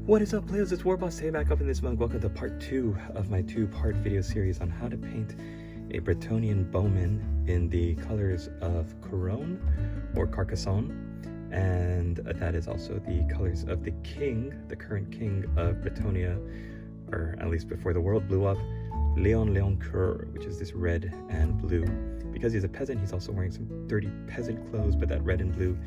What is up, players? It's Warboss today, back up in this mug. Welcome to part 2 of my 2-part video series on how to paint a Bretonnian Bowman in the colors of Couronne or Carcassonne, and that is also the colors of the king, the current king of Bretonnia, or at least before the world blew up, Leon which is this red and blue. Because he's a peasant, he's also wearing some dirty peasant clothes, but that red and blue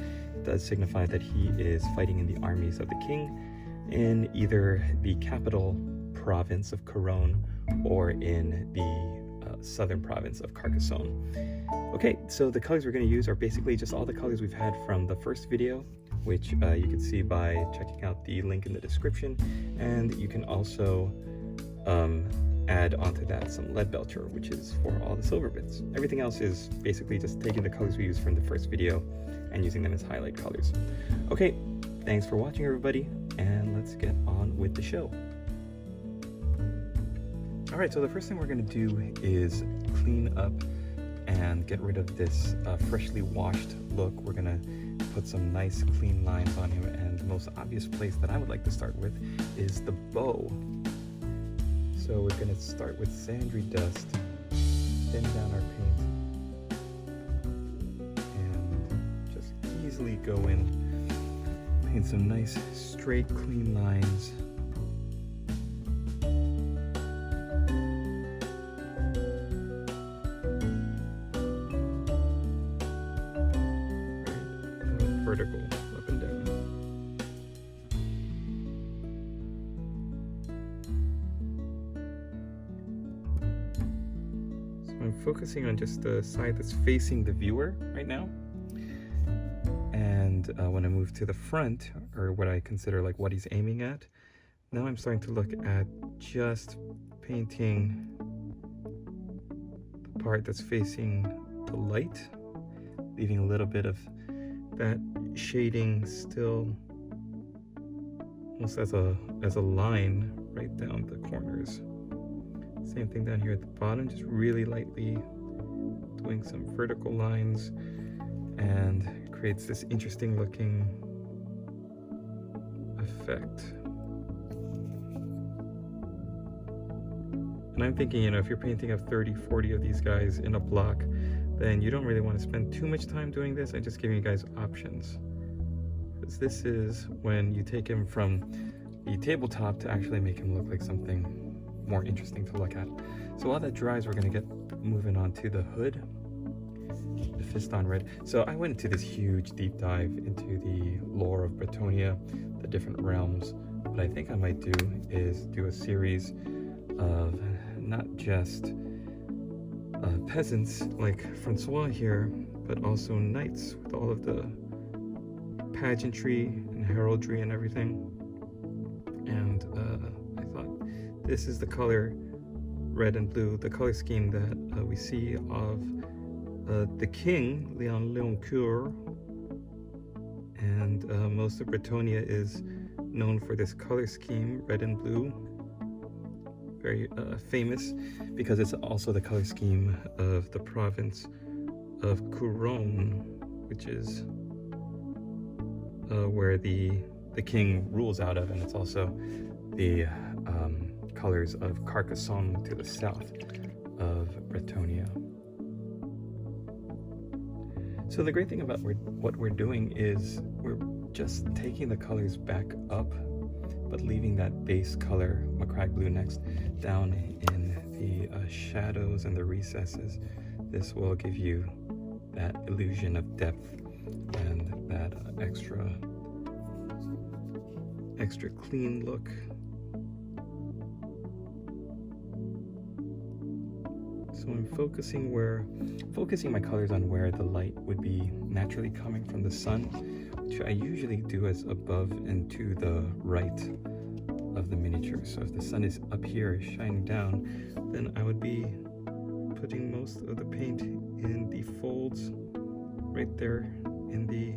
does signify that he is fighting in the armies of the king in either the capital province of Couronne or in the southern province of Carcassonne. Okay, so the colors we're going to use are basically just all the colors we've had from the first video, which you can see by checking out the link in the description, and you can also add onto that some Leadbelcher, which is for all the silver bits. Everything else is basically just taking the colors we used from the first video and using them as highlight colors. Okay, thanks for watching, everybody, and let's get on with the show. Alright, so the first thing we're going to do is clean up and get rid of this freshly washed look. We're going to put some nice clean lines on him, and the most obvious place that I would like to start with is the bow. So we're going to start with sandry dust, thin down our paint, and just easily go in, paint some nice straight clean lines. Right, vertical, up and down. I'm focusing on just the side that's facing the viewer right now, and when I move to the front, or what I consider like what he's aiming at, now I'm starting to look at just painting the part that's facing the light, leaving a little bit of that shading still almost as a line right down the corners. Same thing down here at the bottom, just really lightly doing some vertical lines, and it creates this interesting looking effect. And I'm thinking, you know, if you're painting up 30-40 of these guys in a block, then you don't really want to spend too much time doing this. I'm just giving you guys options, because this is when you take him from the tabletop to actually make him look like something more interesting to look at. So while that dries, we're going to get moving on to the hood, the Fiston Red. So I went into this huge deep dive into the lore of Bretonnia, the different realms. What I think I might do is do a series of not just peasants like Francois here, but also knights with all of the pageantry and heraldry and everything. And I thought this is the color red and blue, the color scheme that we see of the king, Leon Leoncoeur, and most of Bretonnia is known for this color scheme, red and blue. Very famous because it's also the color scheme of the province of Couronne, which is where the king rules out of, and it's also the colors of Carcassonne to the south of Bretonnia. So the great thing about what we're doing is we're just taking the colors back up, but leaving that base color, Macragge Blue next, down in the shadows and the recesses. This will give you that illusion of depth and that extra clean look. So I'm focusing my colors on where the light would be naturally coming from the sun, which I usually do as above and to the right of the miniature. So if the sun is up here shining down, then I would be putting most of the paint in the folds right there in the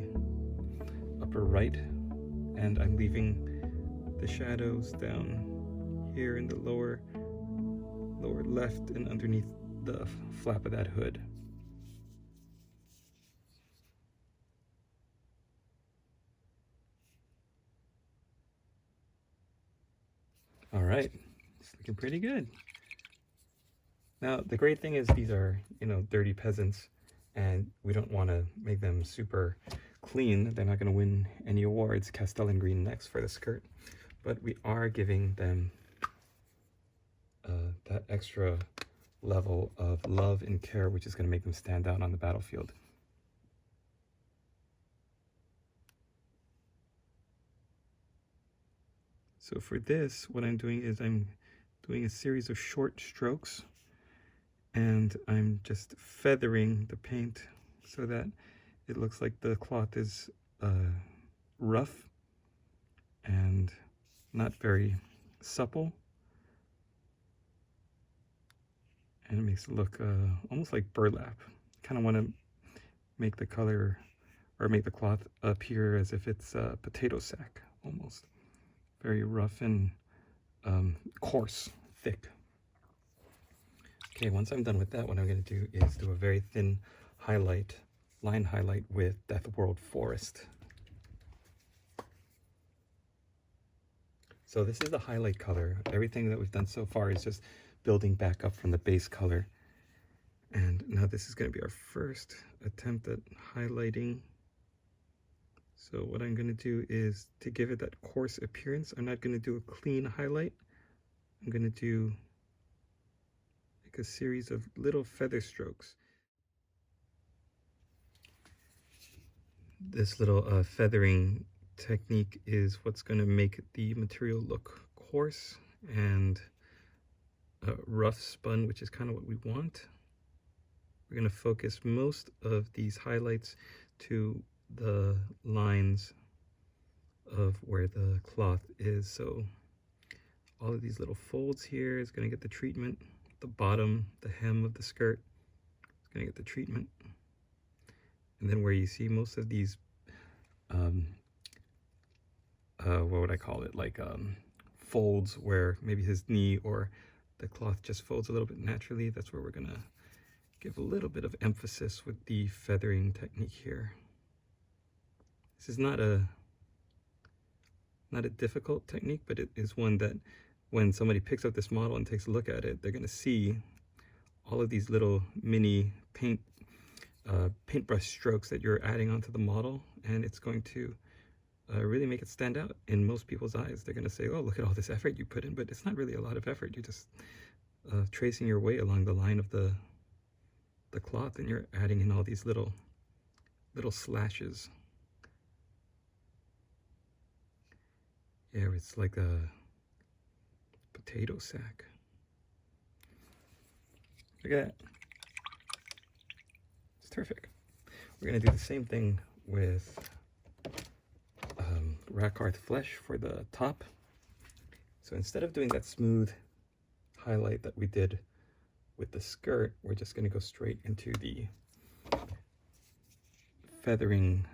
upper right, and I'm leaving the shadows down here in the lower left and underneath the flap of that hood. All right, it's looking pretty good. Now, the great thing is these are, dirty peasants, and we don't want to make them super clean. They're not going to win any awards, Castellan Green next for the skirt, but we are giving them that extra level of love and care, which is going to make them stand out on the battlefield. So for this, what I'm doing is I'm doing a series of short strokes, and I'm just feathering the paint so that it looks like the cloth is rough and not very supple, and it makes it look almost like burlap. Kind of want to make the color, or make the cloth appear as if it's a potato sack, almost. Very rough and coarse, thick. Okay, once I'm done with that, what I'm going to do is do a very thin highlight, line highlight with Death World Forest. So this is the highlight color. Everything that we've done so far is just building back up from the base color. And now this is going to be our first attempt at highlighting. So what I'm going to do is, to give it that coarse appearance, I'm not going to do a clean highlight. I'm going to do like a series of little feather strokes. This little feathering technique is what's going to make the material look coarse and rough spun, which is kind of what we want. We're going to focus most of these highlights to the lines of where the cloth is. So all of these little folds here is going to get the treatment. The bottom, the hem of the skirt is going to get the treatment. And then where you see most of these, what would I call it? Like folds where maybe his knee or the cloth just folds a little bit naturally. That's where we're going to give a little bit of emphasis with the feathering technique here. This is not a difficult technique, but it is one that when somebody picks up this model and takes a look at it, they're going to see all of these little mini paintbrush strokes that you're adding onto the model, and it's going to really make it stand out in most people's eyes. They're going to say, oh, look at all this effort you put in, but it's not really a lot of effort. You're just tracing your way along the line of the cloth, and you're adding in all these little slashes. Yeah, it's like a potato sack. Look at that. It's terrific. We're going to do the same thing with Rakarth Flesh for the top. So instead of doing that smooth highlight that we did with the skirt, we're just going to go straight into the feathering.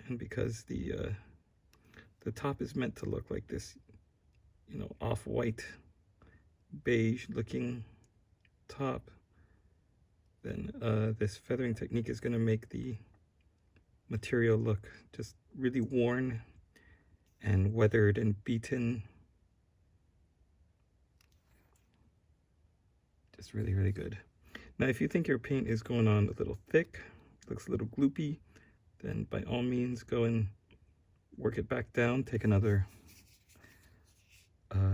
And because the top is meant to look like this, off-white, beige looking top, then this feathering technique is going to make the material look just really worn and weathered and beaten. Just really, really good. Now, if you think your paint is going on a little thick, looks a little gloopy, then by all means go and work it back down. Take another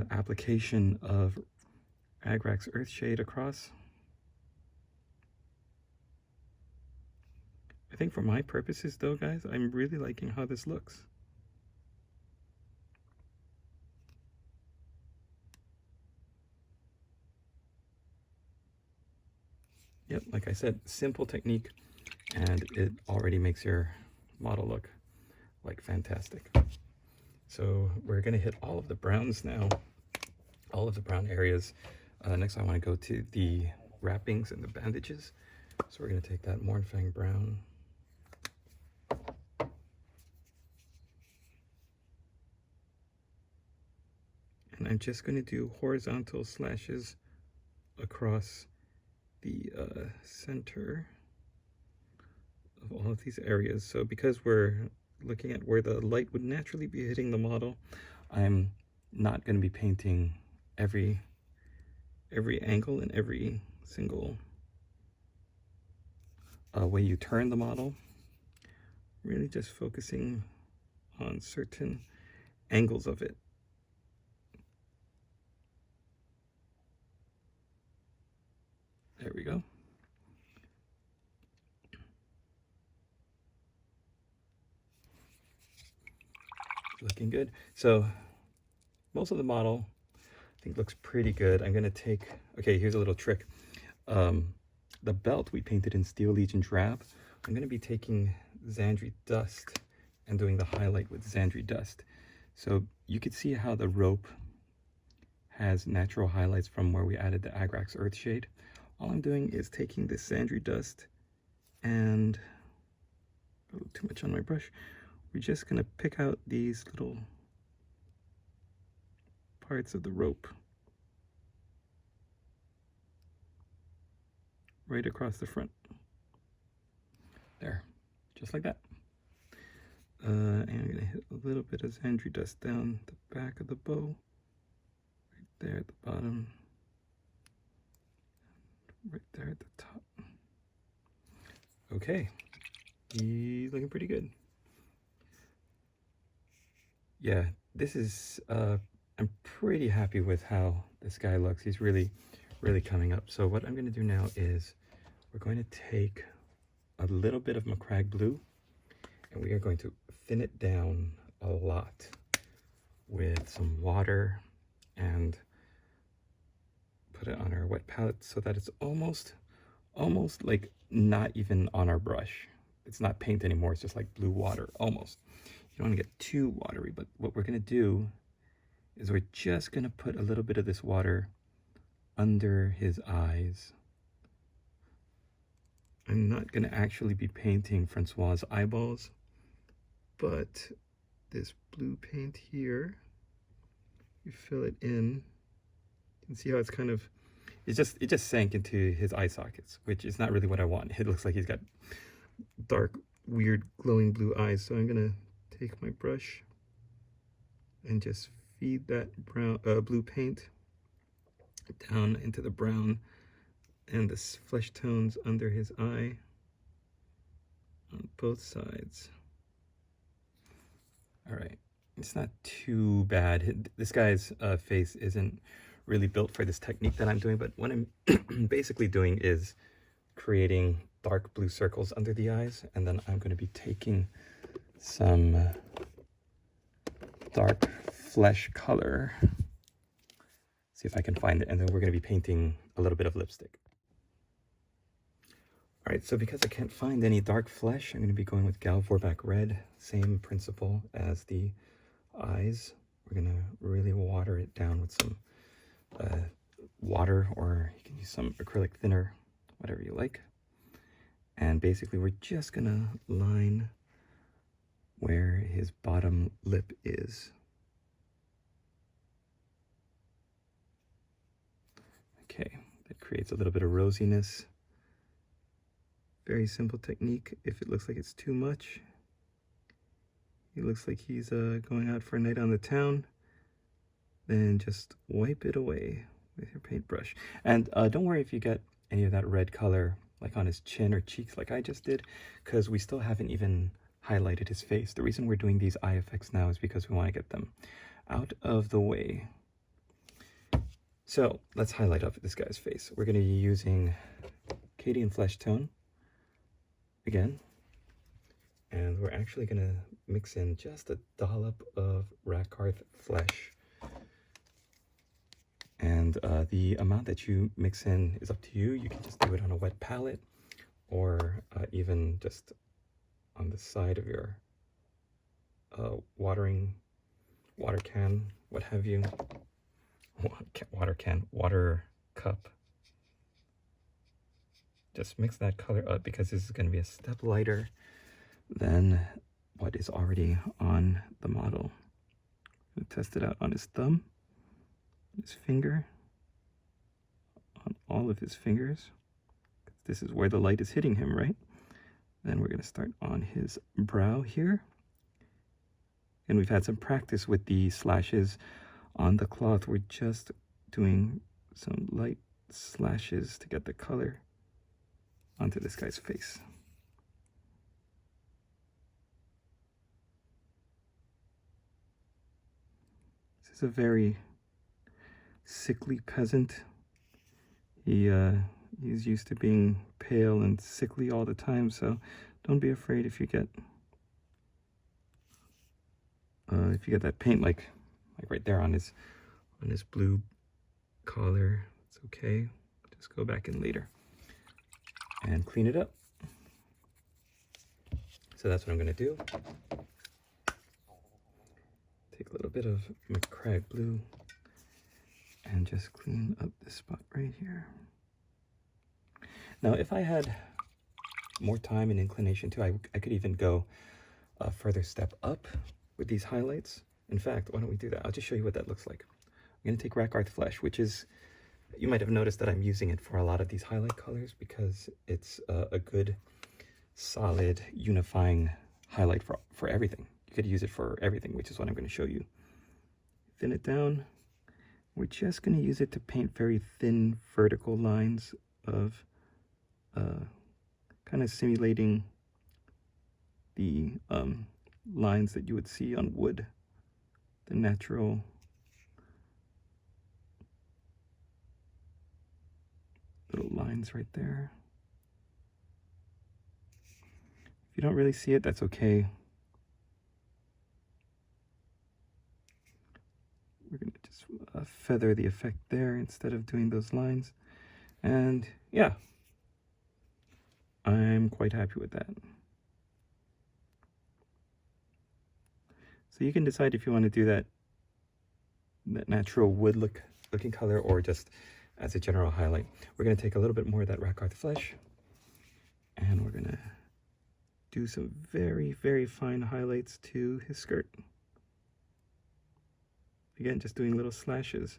application of Agrax Earthshade across. I think for my purposes though, guys, I'm really liking how this looks. Yep, like I said, simple technique, and it already makes your model look like fantastic. So we're going to hit all of the browns now, all of the brown areas. Next I want to go to the wrappings and the bandages. So we're going to take that Mournfang brown, and I'm just going to do horizontal slashes across the center of all of these areas. So because we're looking at where the light would naturally be hitting the model. I'm not going to be painting every angle and every single way you turn the model. Really just focusing on certain angles of it. There we go. Looking good. So most of the model I think looks pretty good. I'm gonna take, okay, here's a little trick. The belt we painted in Steel Legion Drab. I'm gonna be taking Zandri Dust and doing the highlight with Zandri Dust. So you could see how the rope has natural highlights from where we added the Agrax Earthshade. All I'm doing is taking this Zandri Dust and a little too much on my brush. We're just gonna pick out these little parts of the rope right across the front. There, just like that. And I'm gonna hit a little bit of Zandri Dust down the back of the bow, right there at the bottom, right there at the top. Okay, he's looking pretty good. Yeah, this is, I'm pretty happy with how this guy looks. He's really coming up. So what I'm gonna do now is we're going to take a little bit of Macragge Blue and we are going to thin it down a lot with some water and put it on our wet palette so that it's almost like not even on our brush. It's not paint anymore, it's just like blue water, almost. You don't want to get too watery, but what we're going to do is we're just going to put a little bit of this water under his eyes. I'm not going to actually be painting Francois' eyeballs, but this blue paint here, you fill it in. You can see how it's kind of, it just sank into his eye sockets, which is not really what I want. It looks like he's got dark, weird, glowing blue eyes. So I'm going to take my brush and just feed that brown blue paint down into the brown and the flesh tones under his eye on both sides. All right, it's not too bad. This guy's face isn't really built for this technique that I'm doing, but what I'm basically doing is creating dark blue circles under the eyes, and then I'm going to be taking some dark flesh color. See if I can find it, and then we're going to be painting a little bit of lipstick. All right, so because I can't find any dark flesh, I'm going to be going with Gal Vorbak Red. Same principle as the eyes. We're going to really water it down with some water, or you can use some acrylic thinner, whatever you like. And basically we're just going to line where his bottom lip is. Okay, that creates a little bit of rosiness. Very simple technique. If it looks like it's too much, he looks like he's going out for a night on the town, then just wipe it away with your paintbrush. And don't worry if you get any of that red color like on his chin or cheeks like I just did, because we still haven't even highlighted his face. The reason we're doing these eye effects now is because we want to get them out of the way. So let's highlight up this guy's face. We're going to be using Cadian Flesh Tone again, and we're actually going to mix in just a dollop of Rakarth Flesh. And the amount that you mix in is up to you. You can just do it on a wet palette, or even just on the side of your water can, what have you. Water cup. Just mix that color up because this is going to be a step lighter than what is already on the model. I'm going to test it out on his thumb, his finger, on all of his fingers. This is where the light is hitting him, right? Then we're going to start on his brow here. and we've had some practice with the slashes on the cloth. We're just doing some light slashes to get the color onto this guy's face. This is a very sickly peasant. He's used to being pale and sickly all the time, so don't be afraid if you get that paint like right there on his blue collar. It's okay. Just go back in later and clean it up. So that's what I'm gonna do. Take a little bit of McCrag blue and just clean up this spot right here. Now, if I had more time and inclination too, I could even go a further step up with these highlights. In fact, why don't we do that? I'll just show you what that looks like. I'm going to take Rack Art Flesh, which is, you might have noticed that I'm using it for a lot of these highlight colors because it's a good, solid, unifying highlight for everything. You could use it for everything, which is what I'm going to show you. Thin it down. We're just going to use it to paint very thin vertical lines of kind of simulating the lines that you would see on wood, the natural little lines right there. If you don't really see it, that's okay. We're going to just feather the effect there instead of doing those lines. And yeah, I'm quite happy with that. So you can decide if you want to do that natural wood looking color or just as a general highlight. We're going to take a little bit more of that Rack Art Flesh and we're going to do some very, very fine highlights to his skirt. Again, just doing little slashes.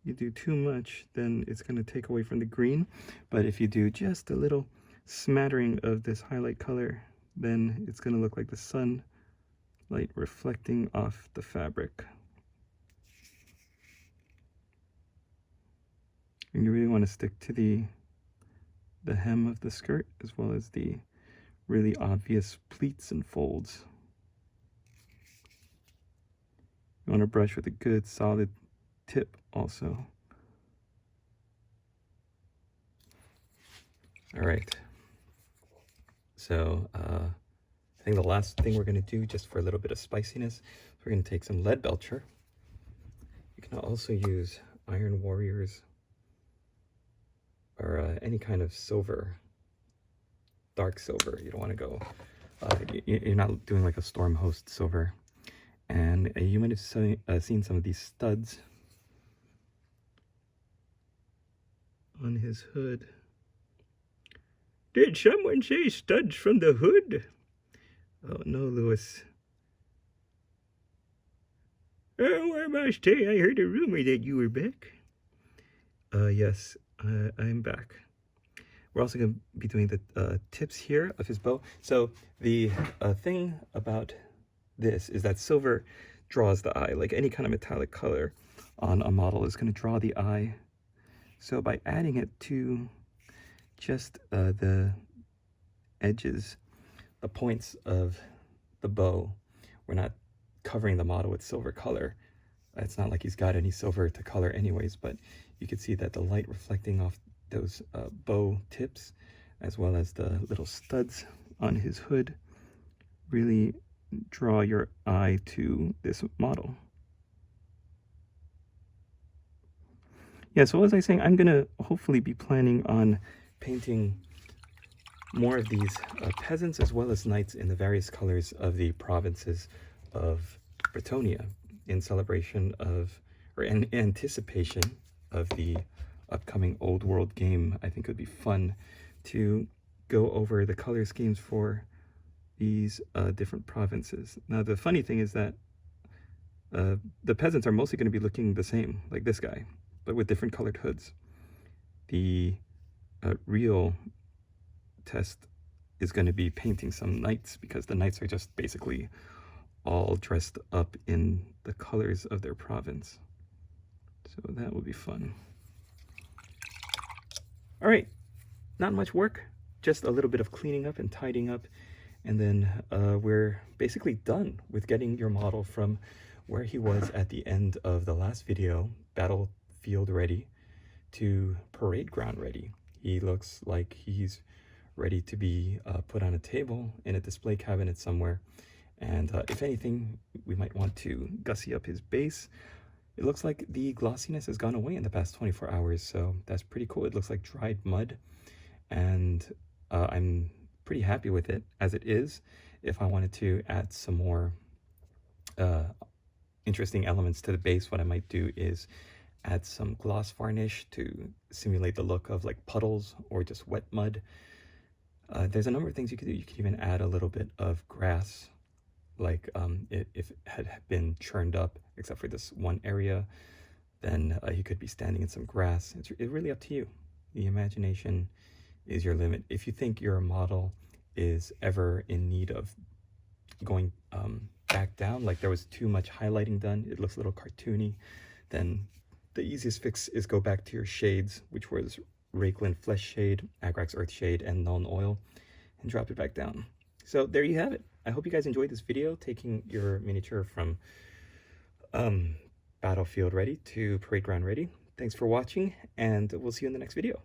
You do too much, then it's going to take away from the green. But if you do just a little smattering of this highlight color, then it's going to look like the sunlight reflecting off the fabric. And you really want to stick to the hem of the skirt as well as the really obvious pleats and folds. You want to brush with a good solid tip also. All right. So I think the last thing we're going to do, just for a little bit of spiciness, we're going to take some lead belcher. You can also use Iron Warriors or any kind of silver, dark silver. You don't want to go, you're not doing like a Storm Host silver. And you might have seen some of these studs on his hood. Did someone say studs from the hood? Oh no, Lewis. Oh, I must say, I heard a rumor that you were back. Yes, I'm back. We're also going to be doing the tips here of his bow. So the thing about this is that silver draws the eye. Like any kind of metallic color on a model is going to draw the eye. So by adding it to just the edges, the points of the bow, we're not covering the model with silver color. It's not like he's got any silver to color anyways, but you can see that the light reflecting off those bow tips as well as the little studs on his hood really draw your eye to this model. Yeah, so as I was saying, I'm gonna hopefully be planning on painting more of these peasants as well as knights in the various colors of the provinces of Bretonnia in celebration of, or in anticipation of the upcoming Old World game. I think it would be fun to go over the color schemes for these different provinces. Now, the funny thing is that the peasants are mostly going to be looking the same, like this guy, but with different colored hoods. The real test is going to be painting some knights, because the knights are just basically all dressed up in the colors of their province. So that will be fun. All right, not much work, just a little bit of cleaning up and tidying up, and then we're basically done with getting your model from where he was at the end of the last video, battlefield ready, to parade ground ready. He looks like he's ready to be put on a table in a display cabinet somewhere. And if anything, we might want to gussy up his base. It looks like the glossiness has gone away in the past 24 hours, so that's pretty cool. It looks like dried mud, and I'm pretty happy with it as it is. If I wanted to add some more interesting elements to the base, what I might do is add some gloss varnish to simulate the look of like puddles or just wet mud. There's a number of things you could do. You could even add a little bit of grass, like if it had been churned up except for this one area, then you could be standing in some grass. It's really up to you. The imagination is your limit. If you think your model is ever in need of going back down, like there was too much highlighting done, it looks a little cartoony, then the easiest fix is go back to your shades, which was Rakelin Flesh Shade, Agrax Earth Shade, and Nuln Oil, and drop it back down. So there you have it. I hope you guys enjoyed this video, taking your miniature from battlefield ready to parade ground ready. Thanks for watching, and we'll see you in the next video.